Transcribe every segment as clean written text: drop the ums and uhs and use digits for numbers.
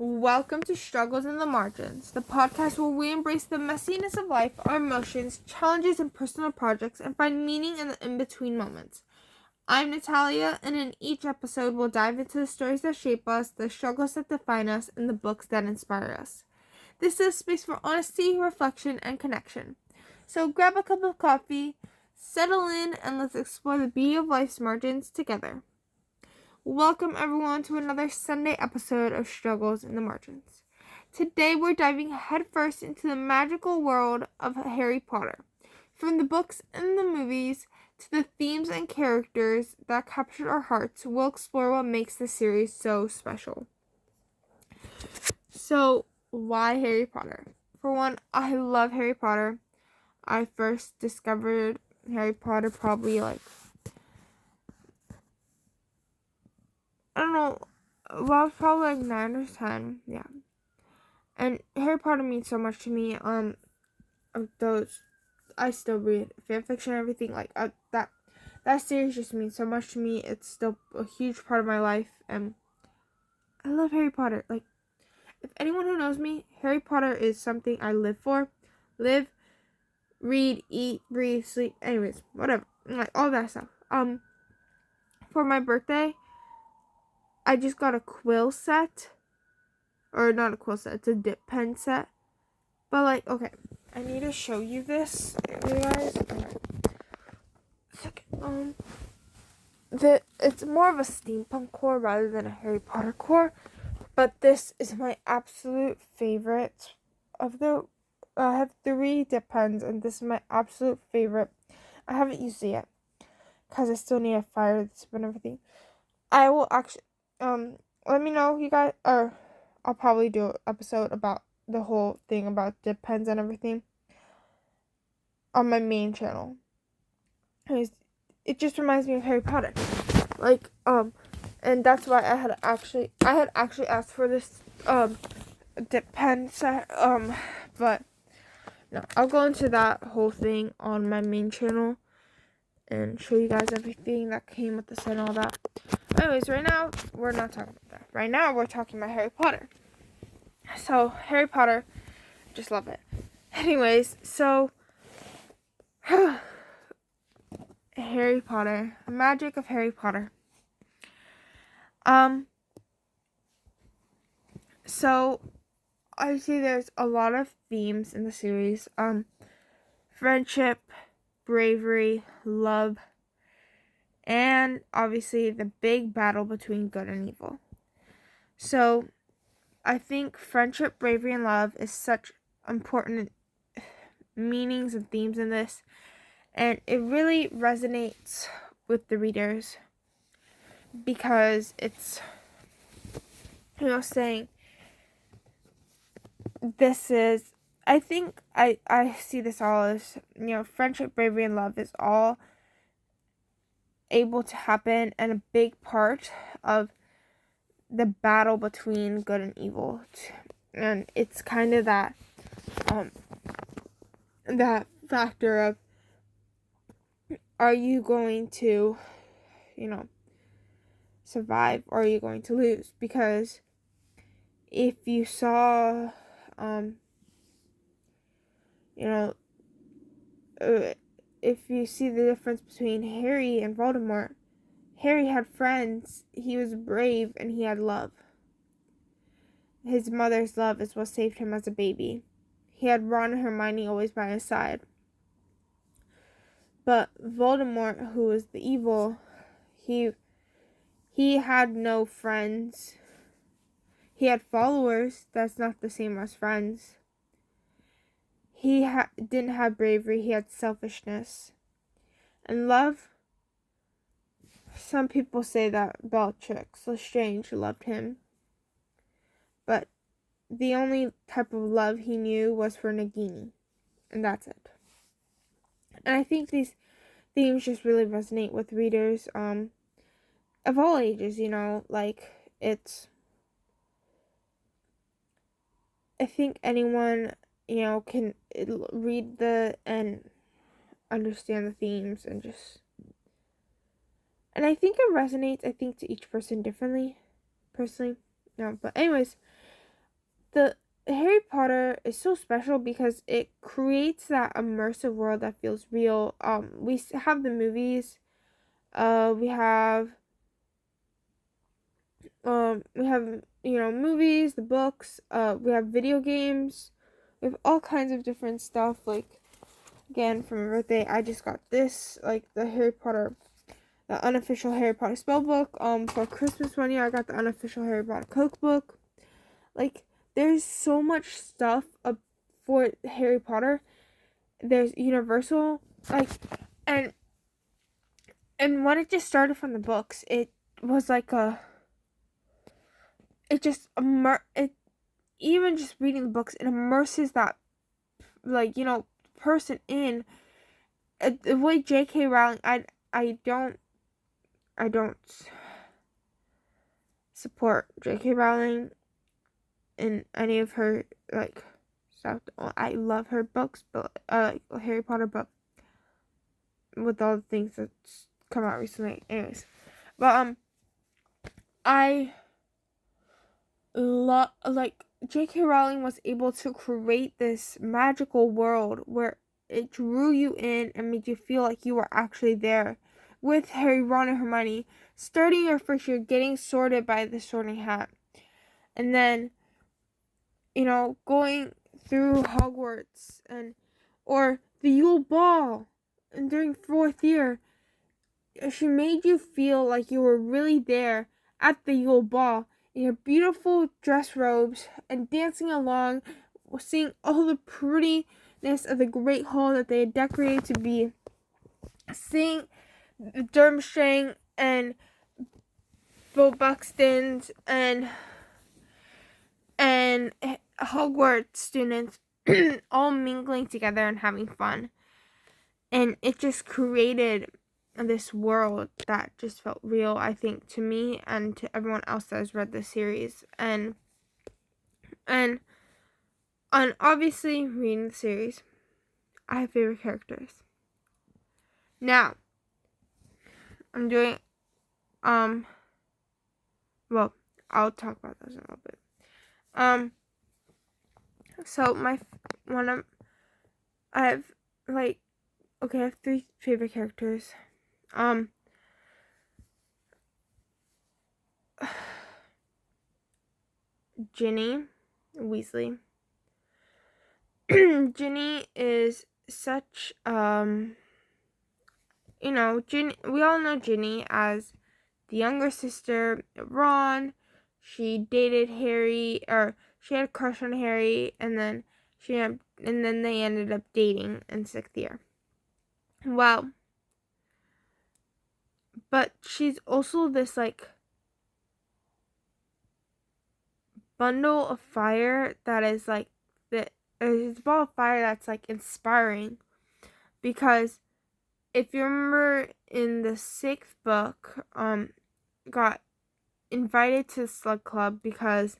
Welcome to Struggles in the Margins, the podcast where we embrace the messiness of life, our emotions, challenges, and personal projects, and find meaning in the in-between moments. I'm Natalia, and in each episode, we'll dive into the stories that shape us, the struggles that define us, and the books that inspire us. This is a space for honesty, reflection, and connection. So grab a cup of coffee, settle in, and let's explore the beauty of life's margins together. Welcome everyone to another Sunday episode of Struggles in the Margins. Today we're diving headfirst into the magical world of Harry Potter. From the books and the movies to the themes and characters that captured our hearts, we'll explore what makes the series so special. So, why Harry Potter? For one, I love Harry Potter. I first discovered Harry Potter probably I was probably 9 or 10, yeah. And Harry Potter means so much to me. I still read fanfiction and everything. That series just means so much to me. It's still a huge part of my life, and I love Harry Potter. If anyone who knows me, Harry Potter is something I live for. Live, read, eat, breathe, sleep, anyways, whatever. All that stuff. For my birthday, I just got a quill set. Or not a quill set, it's a dip pen set. But okay, I need to show you this, you guys. It's more of a steampunk core rather than a Harry Potter core. But this is my absolute favorite of the. I have 3 dip pens, and this is my absolute favorite. I haven't used it yet because I still need a fire to spin everything. I will actually let me know, you guys, or I'll probably do an episode about the whole thing about dip pens and everything on my main channel. Anyways, it just reminds me of Harry Potter. And that's why I had actually asked for this dip pen set. But no, I'll go into that whole thing on my main channel and show you guys everything that came with the set and all that. Anyways, right now we're not talking about that. Right now we're talking about Harry Potter. So Harry Potter, just love it. Anyways, so Harry Potter, the magic of Harry Potter. So I see there's a lot of themes in the series. Friendship, bravery, love, and obviously the big battle between good and evil. So I think friendship, bravery, and love is such important meanings and themes in this, and it really resonates with the readers because it's, saying this is, I think I see this all as, friendship, bravery, and love is all able to happen and a big part of the battle between good and evil. And it's kind of that factor of, are you going to, survive, or are you going to lose? Because if you saw, if you see the difference between Harry and Voldemort, Harry had friends, he was brave, and he had love. His mother's love is what saved him as a baby. He had Ron and Hermione always by his side. But Voldemort, who was the evil, he had no friends. He had followers. That's not the same as friends. He didn't have bravery. He had selfishness. And love, some people say that Bellatrix Lestrange loved him. But the only type of love he knew was for Nagini. And that's it. And I think these themes just really resonate with readers of all ages, it's, I think anyone, can read and understand the themes and I think it resonates, to each person differently, personally. No, but anyways, the Harry Potter is so special because it creates that immersive world that feels real. We have the movies. We have movies, the books. We have video games. We have all kinds of different stuff. Like, again, for my birthday, I just got this, like the Harry Potter, the unofficial Harry Potter spellbook. For Christmas one year, I got the unofficial Harry Potter cookbook. Like, there's so much stuff for Harry Potter. There's Universal, like, and when it just started from the books, it was like even just reading the books, it immerses that, like, person in. The way J.K. Rowling, I don't support J.K. Rowling in any of her, like, stuff. I love her books, but Harry Potter book, with all the things that's come out recently. Anyways, but I love, like, J.K. Rowling was able to create this magical world where it drew you in and made you feel like you were actually there with Harry, Ron, and Hermione, starting your first year, getting sorted by the Sorting Hat, and then, going through Hogwarts or the Yule Ball, and during 4th year, she made you feel like you were really there at the Yule Ball in your beautiful dress robes and dancing along, seeing all the prettiness of the Great Hall that they had decorated to be, seeing Durmstrang and Bill Buxton's and Hogwarts students all mingling together and having fun. And it just created this world that just felt real, I think, to me and to everyone else that has read the series. And obviously, reading the series, I have favorite characters. Now, I'm doing, well, I'll talk about those in a little bit. So I have 3 favorite characters. Ginny Weasley. Ginny is such, Ginny, we all know Ginny as the younger sister of Ron. She dated Harry, or she had a crush on Harry, and then they ended up dating in 6th year. Well, but she's also this, like, bundle of fire that is, like, it's a ball of fire that's, like, inspiring. Because if you remember in the 6th book, got invited to Slug Club because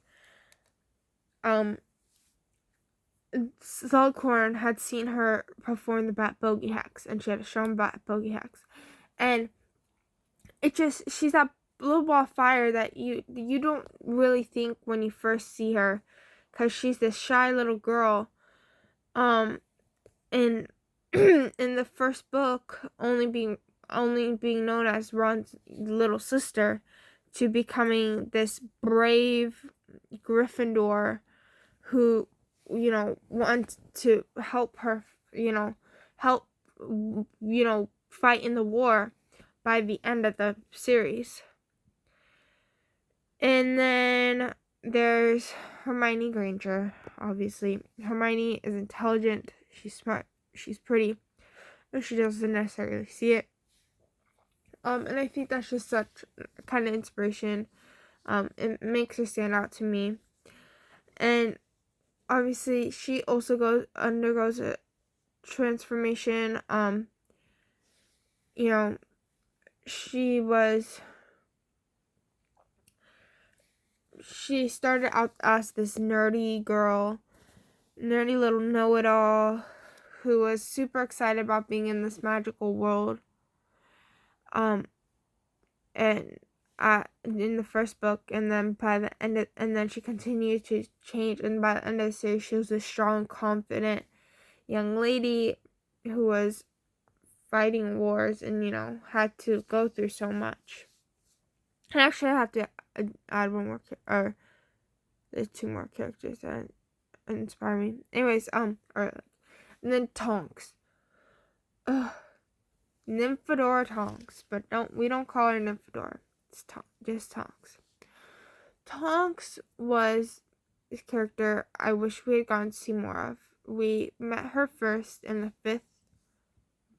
Slughorn had seen her perform the Bat Bogey Hex, and she had to show him Bat Bogey Hex. And she's that little ball of fire that you don't really think when you first see her, because she's this shy little girl. In in the first book, only being known as Ron's little sister, to becoming this brave Gryffindor who, wants to help her, fight in the war by the end of the series. And then there's Hermione Granger, obviously. Hermione is intelligent, she's smart, she's pretty, but she doesn't necessarily see it. And I think that's just such kind of inspiration. It makes her stand out to me. And obviously, she also undergoes a transformation. She started out as this nerdy little know-it-all, who was super excited about being in this magical world. And in the first book, and then by the end and then she continued to change, and by the end of the series she was a strong, confident young lady who was fighting wars and had to go through so much. And actually I have to add one more or there's two more characters that inspire me. Anyways, and then Tonks. Nymphadora Tonks, but we don't call her Nymphadora. It's just Tonks. Tonks was this character I wish we had gotten to see more of. We met her first in the 5th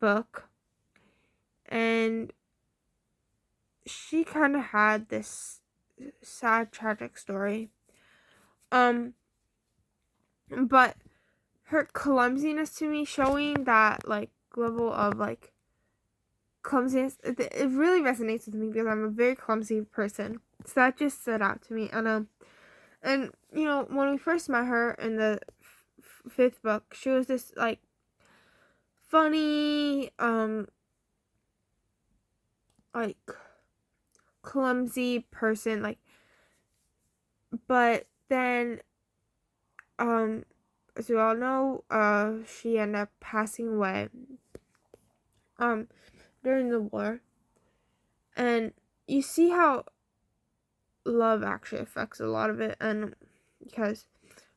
book, and she kind of had this sad, tragic story. But her clumsiness to me, showing that level of clumsiness, it really resonates with me because I'm a very clumsy person. So that just stood out to me. And when we first met her in the 5th book, she was this funny, clumsy person, but then as we all know, she ended up passing away during the war. And you see how love actually affects a lot of it, and because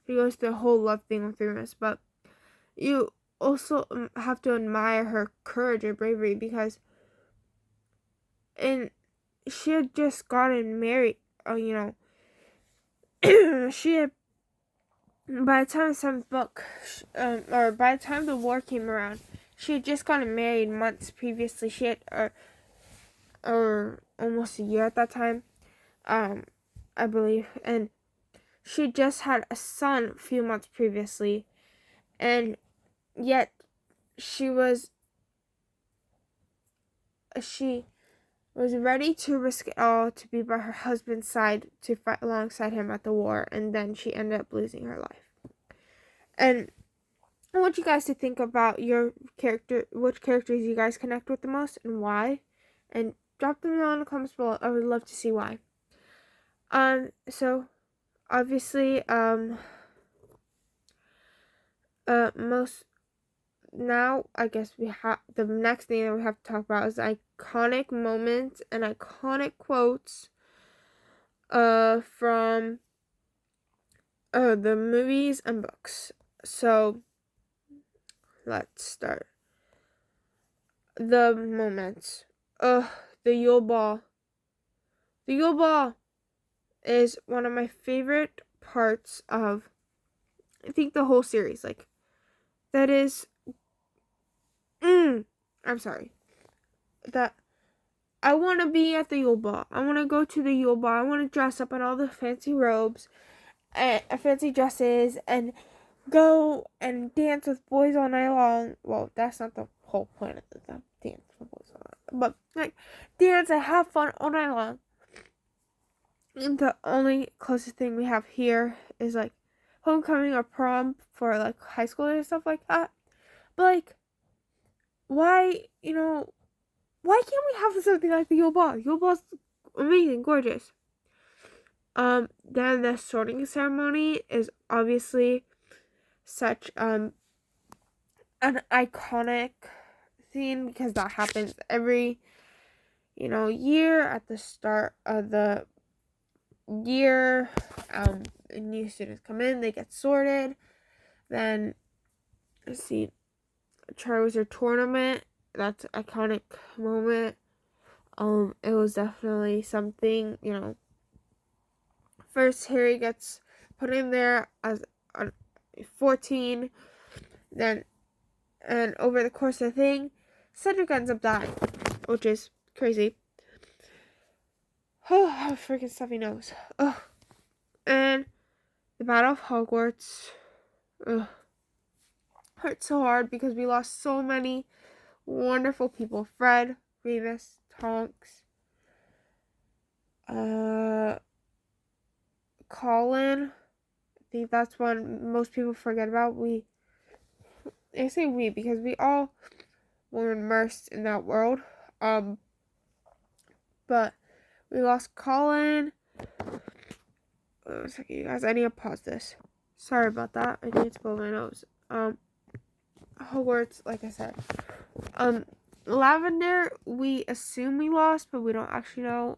she goes through the whole love thing with Remus, but you also have to admire her courage and bravery, because she had just gotten married, she had, by the time the 7th book, or by the time the war came around, she had just gotten married months previously. She had, or almost a year at that time, I believe, and she just had a son a few months previously, and yet she was ready to risk it all to be by her husband's side, to fight alongside him at the war, and then she ended up losing her life. And I want you guys to think about your character, which characters you guys connect with the most and why, and drop them down in the comments below. I would love to see why. So obviously, now I guess we have the next thing that we have to talk about is iconic moments and iconic quotes from the movies and books. So let's start. The moments. The Yule Ball. The Yule Ball is one of my favorite parts of, I think, the whole series. That is, I'm sorry. That I want to be at the Yule Ball. I want to go to the Yule Ball. I want to dress up in all the fancy robes and fancy dresses and go and dance with boys all night long. Well, that's not the whole point of the dance with boys all night. But dance and have fun all night long. And the only closest thing we have here is homecoming or prom for high school and stuff like that. But why can't we have something like the Yule Ball? Yule Ball's amazing, gorgeous. Then the sorting ceremony is obviously such an iconic thing, because that happens every year at the start of the year. New students come in, they get sorted. Then let's see, Charizard tournament. That's an iconic moment. It was definitely something, First, Harry gets put in there as 14. Then, and over the course of the thing, Cedric ends up dying, which is crazy. Oh, how freaking stuffy nose. Oh, and the Battle of Hogwarts. Hurt so hard because we lost so many wonderful people. Fred, Remus, Tonks, Colin. I think that's one most people forget about. I say we because we all were immersed in that world. But We lost Colin. Wait a second, you guys. I need to pause this. Sorry about that. I need to blow my nose. Hogwarts, like I said. Lavender, we assume we lost, but we don't actually know.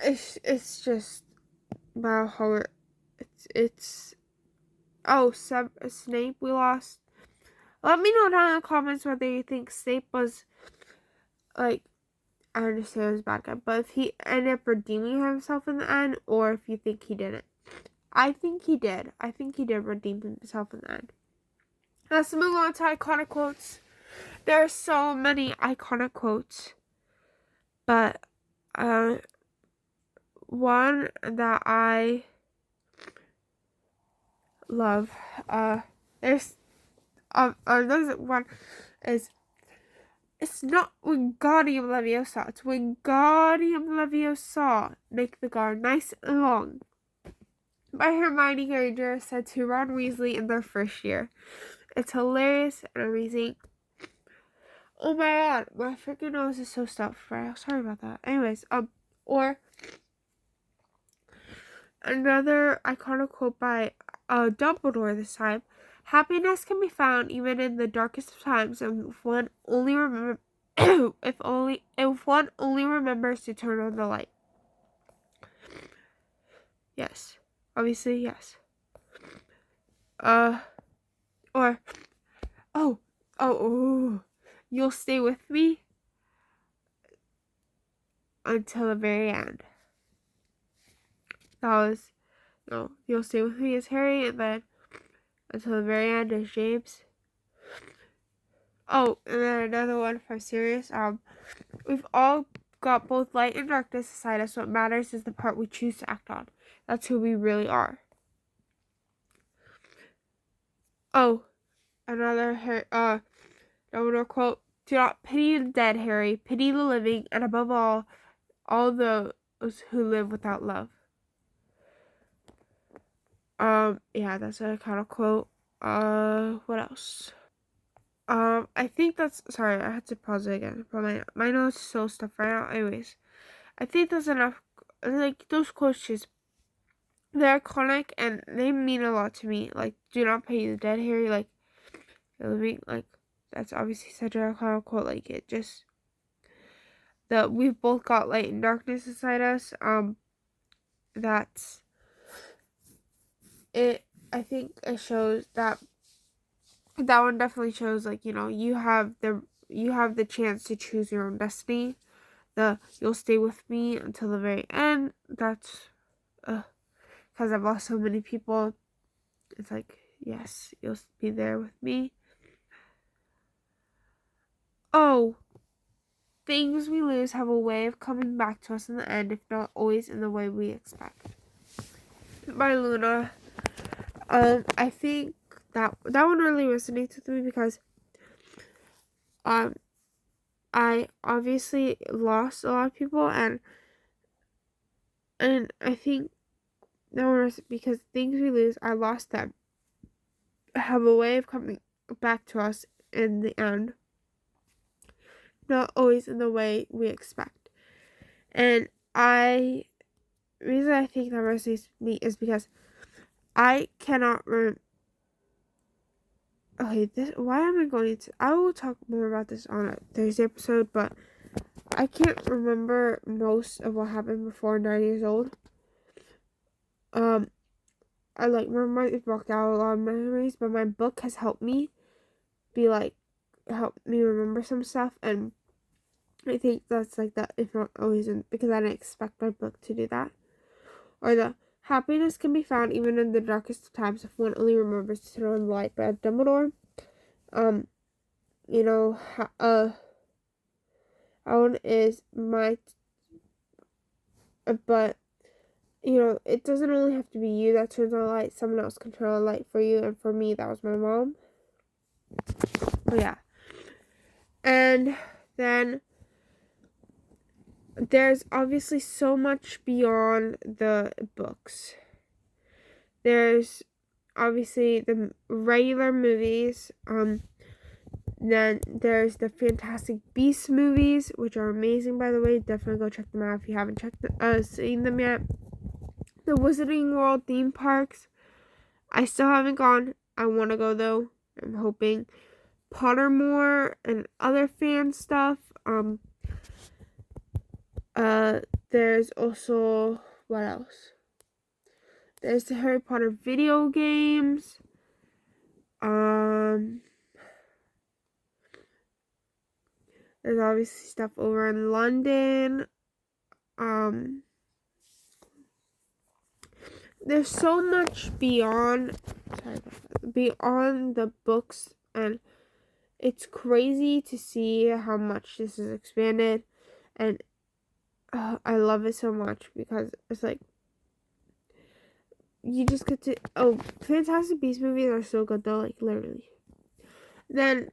It's just wow, Hogwarts. Snape we lost. Let me know down in the comments whether you think Snape was, like, I understand he was a bad guy, but if he ended up redeeming himself in the end, or if you think he didn't. I think he did. I think he did redeem himself in the end. Let's move on to iconic quotes. There are so many iconic quotes, but one that I love, there's one is, it's not Wingardium Leviosa, it's Wingardium Leviosa. Make the guard nice and long. By Hermione Granger, said to Ron Weasley in their first year. It's hilarious and amazing. Oh my god, my freaking nose is so stuffed. Sorry about that. Anyways, or another iconic quote by Dumbledore this time. Happiness can be found even in the darkest of times, and if one only remembers to turn on the light. Yes, obviously yes. You'll stay with me until the very end. You'll stay with me as Harry, and then until the very end as James. Oh, and then another one from Sirius. We've all got both light and darkness inside us. What matters is the part we choose to act on. That's who we really are. Oh, another Dumbledore quote. Do not pity the dead, Harry. Pity the living, and above all those who live without love. Yeah, that's a kind of quote. What else? I think that's, sorry, I had to pause it again, but my nose is so stuffed right now. Anyways, I think that's enough. Like, those quotes just, they're iconic, and they mean a lot to me. Like, do not pity the dead, Harry. Like, the living, like, that's obviously such an iconic quote. Like, it just, we've both got light and darkness inside us. That's it. I think it shows that one definitely shows, like, you have the chance to choose your own destiny. You'll stay with me until the very end. That's because I've lost so many people. It's like, yes, you'll be there with me. Oh, things we lose have a way of coming back to us in the end, if not always in the way we expect. By Luna. I think that one really resonates with me because I obviously lost a lot of people, and I think that one was because things we lose, I lost them, have a way of coming back to us in the end, not always in the way we expect. And the reason I think that resonates with me is because I cannot I will talk more about this on a Thursday episode, but I can't remember most of what happened before 9 years old. I remember it blocked out a lot of memories, but my book has helped me remember some stuff, and I think that's like that, if not always, because I didn't expect my book to do that. Or the happiness can be found even in the darkest of times if one only remembers to turn on the light by Dumbledore. Owen is but it doesn't only have to be you that turns on the light. Someone else can turn on the light for you, and for me, that was my mom. Oh yeah. And then there's obviously so much beyond the books. There's obviously the regular movies. Then there's the Fantastic Beasts movies, which are amazing, by the way. Definitely go check them out if you haven't seen them yet. The Wizarding World theme parks. I still haven't gone. I want to go, though. I'm hoping. Pottermore and other fan stuff. There's also, what else? There's the Harry Potter video games. There's obviously stuff over in London. There's so much beyond the books, and it's crazy to see how much this is expanded, and I love it so much because it's like you just get to Fantastic Beasts movies are so good though, like literally. Then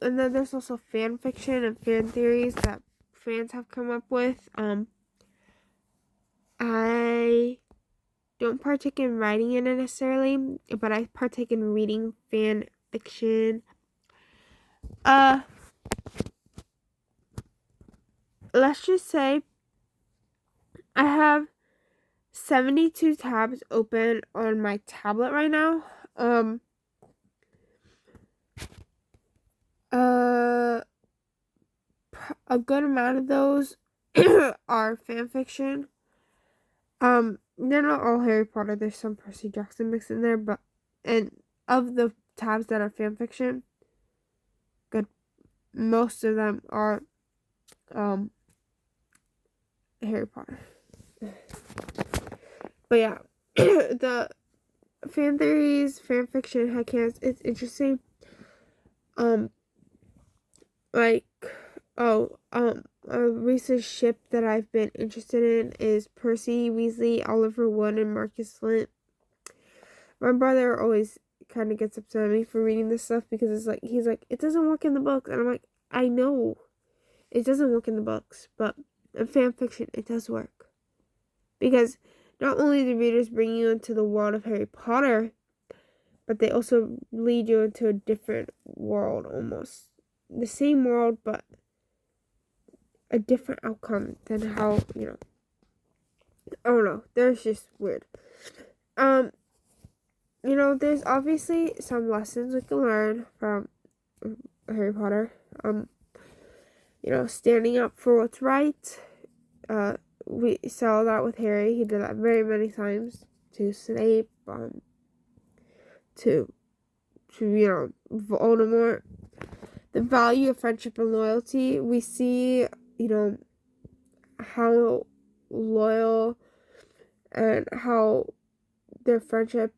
and then there's also fan fiction and fan theories that fans have come up with. I don't partake in writing in it necessarily, but I partake in reading fan fiction. Let's just say I have 72 tabs open on my tablet right now. A good amount of those are fan fiction. They're not all Harry Potter. There's some Percy Jackson mixed in there, but and of the tabs that are fan fiction, most of them are Harry Potter. But yeah, the fan theories, fan fiction, headcanons, it's interesting. A recent ship that I've been interested in is Percy Weasley, Oliver Wood, and Marcus Flint. My brother always kind of gets upset at me for reading this stuff because it's like, he's like, it doesn't work in the books. And I'm like, I know it doesn't work in the books, but in fan fiction, it does work. Because not only do readers bring you into the world of Harry Potter, but they also lead you into a different world almost. The same world, but a different outcome than how, I don't know. There's just weird. There's obviously some lessons we can learn from Harry Potter. Standing up for what's right. We saw that with Harry. He did that very many times to Snape, to Voldemort. The value of friendship and loyalty. We see, how loyal and how their friendship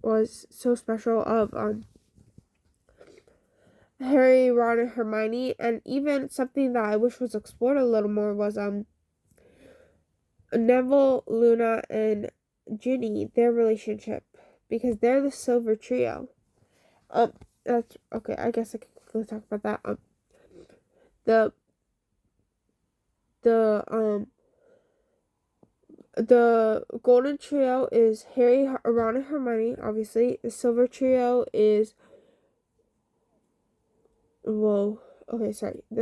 was so special of Harry, Ron, and Hermione. And even something that I wish was explored a little more was Neville, Luna, and Ginny, their relationship, because they're the Silver Trio. That's okay. I guess I can quickly talk about that. The Golden Trio is Harry, Ron, and Hermione. Obviously, the Silver Trio is The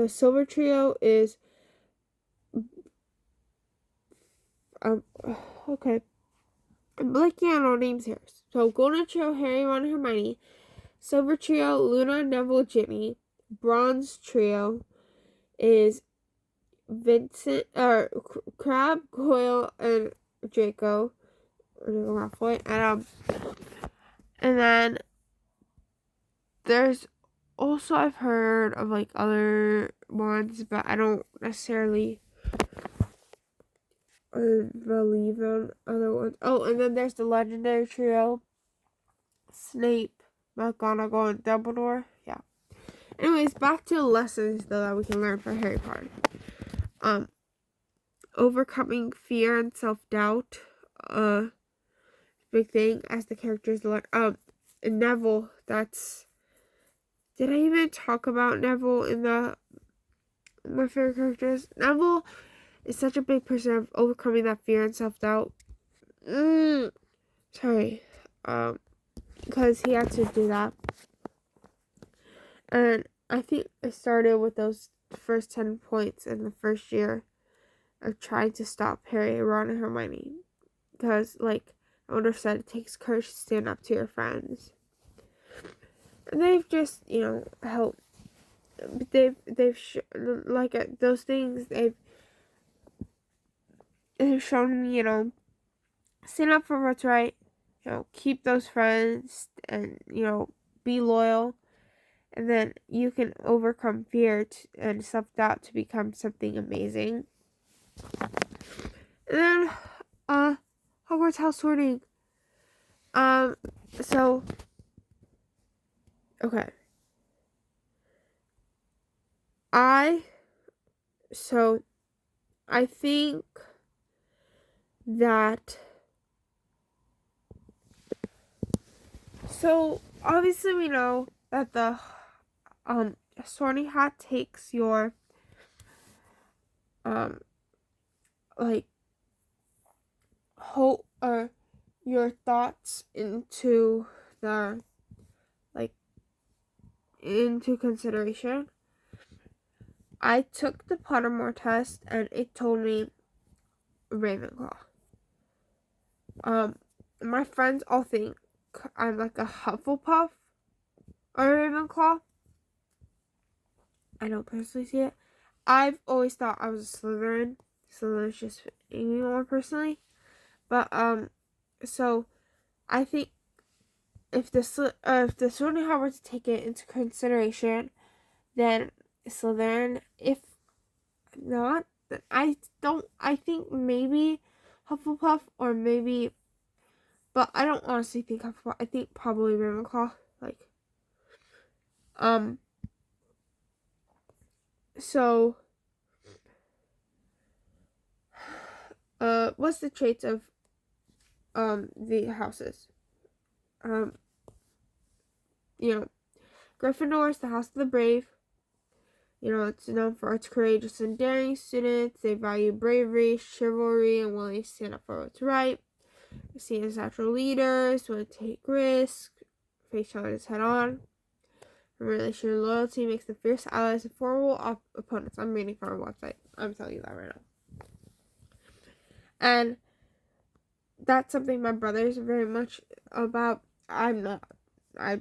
Silver Trio is okay. I'm blanking on all names here. So Golden Trio, Harry, Ron, and Hermione. Silver Trio, Luna, Neville, Ginny. Bronze Trio is Vincent, Crab, Goyle, and Draco. And then there's also, I've heard of like other ones, but I don't necessarily believe in other ones. Oh, and then there's the legendary trio: Snape, McGonagall, and Dumbledore. Yeah. Anyways, back to lessons though that we can learn from Harry Potter. Overcoming fear and self-doubt, big thing as the characters learn. And Neville, did I even talk about Neville in my favorite characters? Neville is such a big person of overcoming that fear and self-doubt. Sorry. Because he had to do that. And I think it started with those first 10 points in the first year of trying to stop Harry, Ron, and Hermione. Because, like I would have said, it takes courage to stand up to your friends. And they've just, helped. Those things, they've shown me, stand up for what's right, keep those friends, and, be loyal. And then you can overcome fear and self-doubt to become something amazing. And then, Hogwarts house sorting. Okay. I think that, obviously we know that the, sorting hat takes your, hope or your thoughts into consideration. I took the Pottermore test and it told me Ravenclaw. My friends all think I'm like a Hufflepuff or a Ravenclaw. I don't personally see it. I've always thought I was a Slytherin. Slytherin's just me more personally. But so I think if the sorting hat were to take it into consideration, then Slytherin. If not, then I think maybe Hufflepuff or maybe, but I don't honestly think Hufflepuff. I think probably Ravenclaw. What's the traits of the houses? Gryffindor is the house of the brave. It's known for its courageous and daring students. They value bravery, chivalry, and willing to stand up for what's right. They're seen as natural leaders, willing to take risks, face challenges head on. From relation to loyalty makes them fierce allies and formidable opponents. I'm reading from our website. I'm telling you that right now. And that's something my brothers are very much about. I'm not. I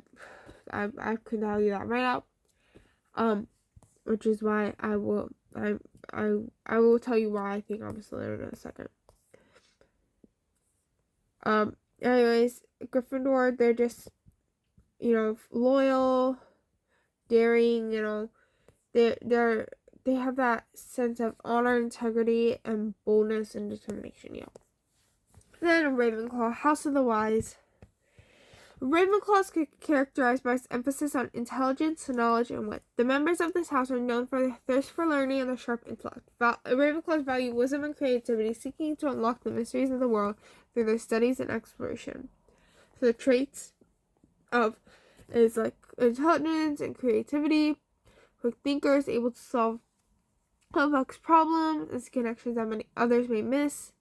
can tell you that right now. Which is why I will tell you why I think I'm a Slytherin in a second. Anyways, Gryffindor, they're just, loyal, daring, they have that sense of honor, integrity, and boldness and determination, Then Ravenclaw, House of the Wise. Ravenclaw is characterized by its emphasis on intelligence, knowledge, and wit. The members of this house are known for their thirst for learning and their sharp intellect. Ravenclaws value wisdom and creativity, seeking to unlock the mysteries of the world through their studies and exploration. So the traits is like intelligence and creativity, quick thinkers, able to solve complex problems and connections that many others may miss.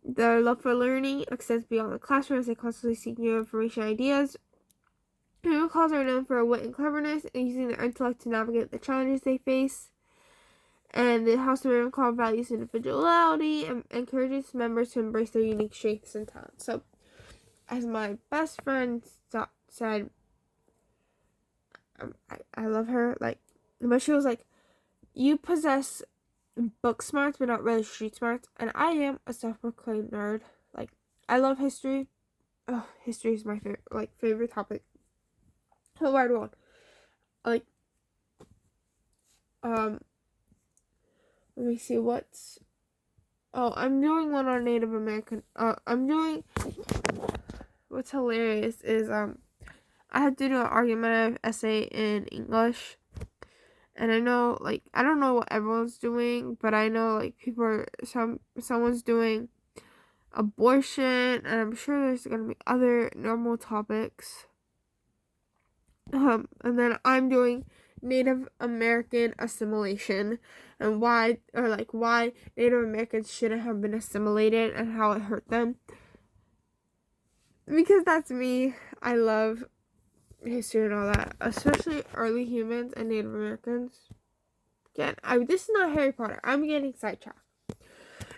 Their love for learning extends beyond the classroom as they constantly seek new information and ideas. Ravenclaws are known for wit and cleverness and using their intellect to navigate the challenges they face. And the House of Ravenclaw values individuality and encourages members to embrace their unique strengths and talents. So, as my best friend said, I love her, but she was like, you possess book smarts, but not really street smarts. And I am a self-proclaimed nerd. I love history. Oh, history is my favorite topic. So where do I let me see I'm doing one on Native American. What's hilarious is I had to do an argumentative essay in English. And I know, I don't know what everyone's doing, but I know, someone's doing abortion, and I'm sure there's going to be other normal topics. And then I'm doing Native American assimilation and why Native Americans shouldn't have been assimilated and how it hurt them. Because that's me. I love history and all that, especially early humans and Native Americans. Again, this is not Harry Potter. I'm getting sidetracked.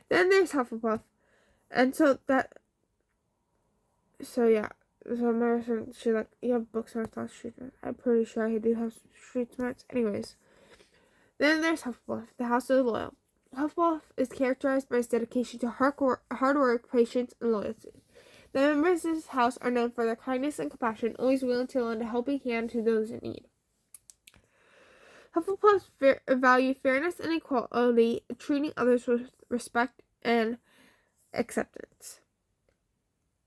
Then there's Hufflepuff. And so Marison, she's like, you have book smarts, not street smarts. I'm pretty sure I do have street smarts. Anyways. Then there's Hufflepuff, the House of the Loyal. Hufflepuff is characterized by its dedication to hard work, patience, and loyalty. The members of this house are known for their kindness and compassion, always willing to lend a helping hand to those in need. Hufflepuffs value fairness and equality, treating others with respect and acceptance.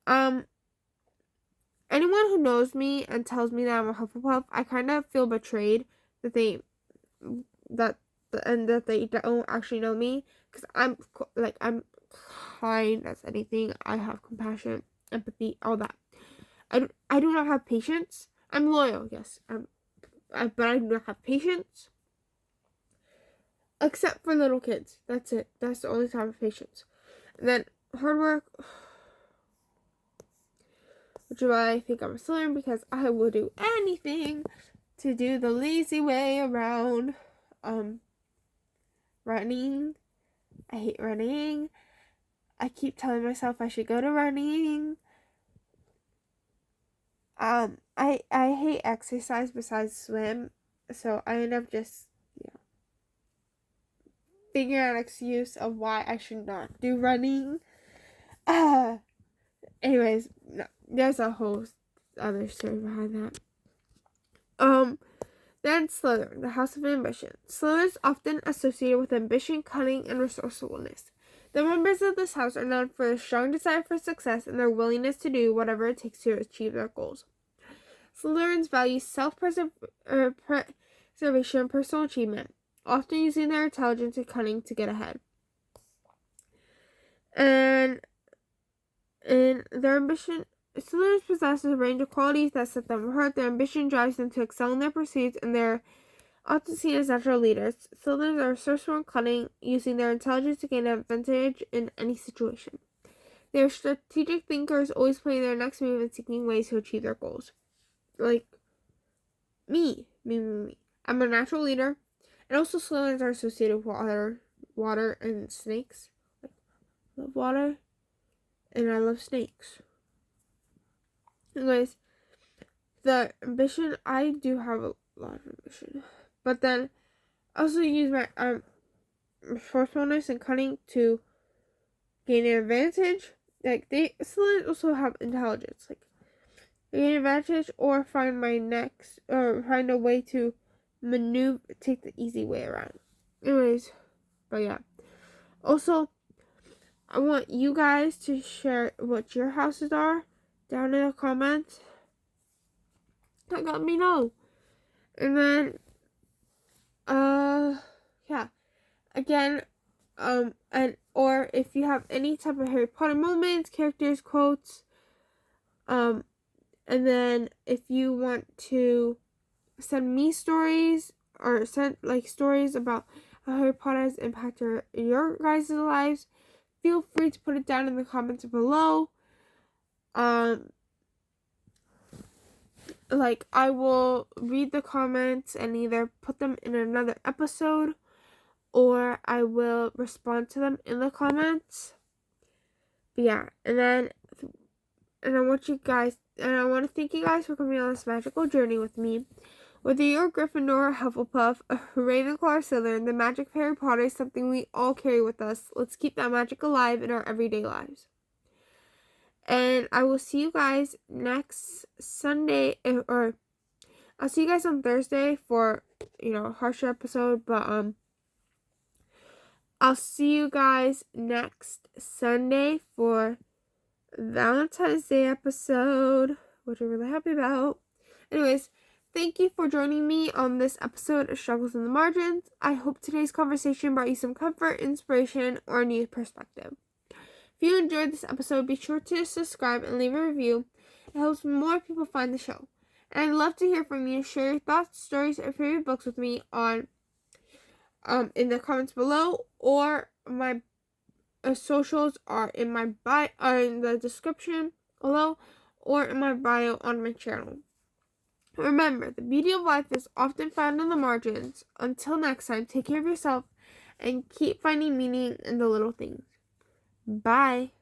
Anyone who knows me and tells me that I'm a Hufflepuff, I kind of feel betrayed that they don't actually know me, because I'm kind as anything. I have compassion, empathy, all that. I do not have patience. I'm loyal, yes. But I do not have patience. Except for little kids. That's it. That's the only time of patience. And then hard work, which is why I think I'm a Slytherin, because I will do anything to do the lazy way around. Running. I hate running. I keep telling myself I should go to running. I hate exercise besides swim, so I end up just figuring out an excuse of why I should not do running. Anyways, no, there's a whole other story behind that. Then Slytherin, the House of Ambition. Slytherin is often associated with ambition, cunning, and resourcefulness. The members of this house are known for a strong desire for success and their willingness to do whatever it takes to achieve their goals. Slytherins value self-preservation and personal achievement, often using their intelligence and cunning to get ahead. And in their ambition, Slytherins possess a range of qualities that set them apart. Their ambition drives them to excel in their pursuits, and they're often seen as natural leaders. Slytherins are resourceful and cunning, using their intelligence to gain an advantage in any situation. They are strategic thinkers, always planning their next move and seeking ways to achieve their goals. Like me. I'm a natural leader, and also Slytherins are associated with water, and snakes. I love water, and I love snakes. Anyways, the ambition, I do have a lot of ambition. But then, I also use my resourcefulness and cunning to gain an advantage. Like, Slytherins also have intelligence. Like, gain an advantage or find a way to take the easy way around. Anyways, but yeah. Also, I want you guys to share what your houses are down in the comments. Let me know. And then, again, or if you have any type of Harry Potter moments, characters, quotes, and then if you want to send me stories or send stories about how Harry Potter has impacted your guys' lives, feel free to put it down in the comments below. I will read the comments and either put them in another episode, or I will respond to them in the comments. But yeah, and I want to thank you guys for coming on this magical journey with me. Whether you're a Gryffindor, Hufflepuff, a Ravenclaw, or Slytherin, the magic of Harry Potter is something we all carry with us. Let's keep that magic alive in our everyday lives. And I will see you guys next Sunday, or I'll see you guys on Thursday for, a harsher episode, but, I'll see you guys next Sunday for Valentine's Day episode, which I'm really happy about. Anyways, thank you for joining me on this episode of Struggles in the Margins. I hope today's conversation brought you some comfort, inspiration, or a new perspective. If you enjoyed this episode, be sure to subscribe and leave a review. It helps more people find the show. And I'd love to hear from you. Share your thoughts, stories, or favorite books with me on in the comments below, or my socials are in my bio, in the description below, or in my bio on my channel. Remember, the beauty of life is often found in the margins. Until next time, take care of yourself and keep finding meaning in the little things. Bye.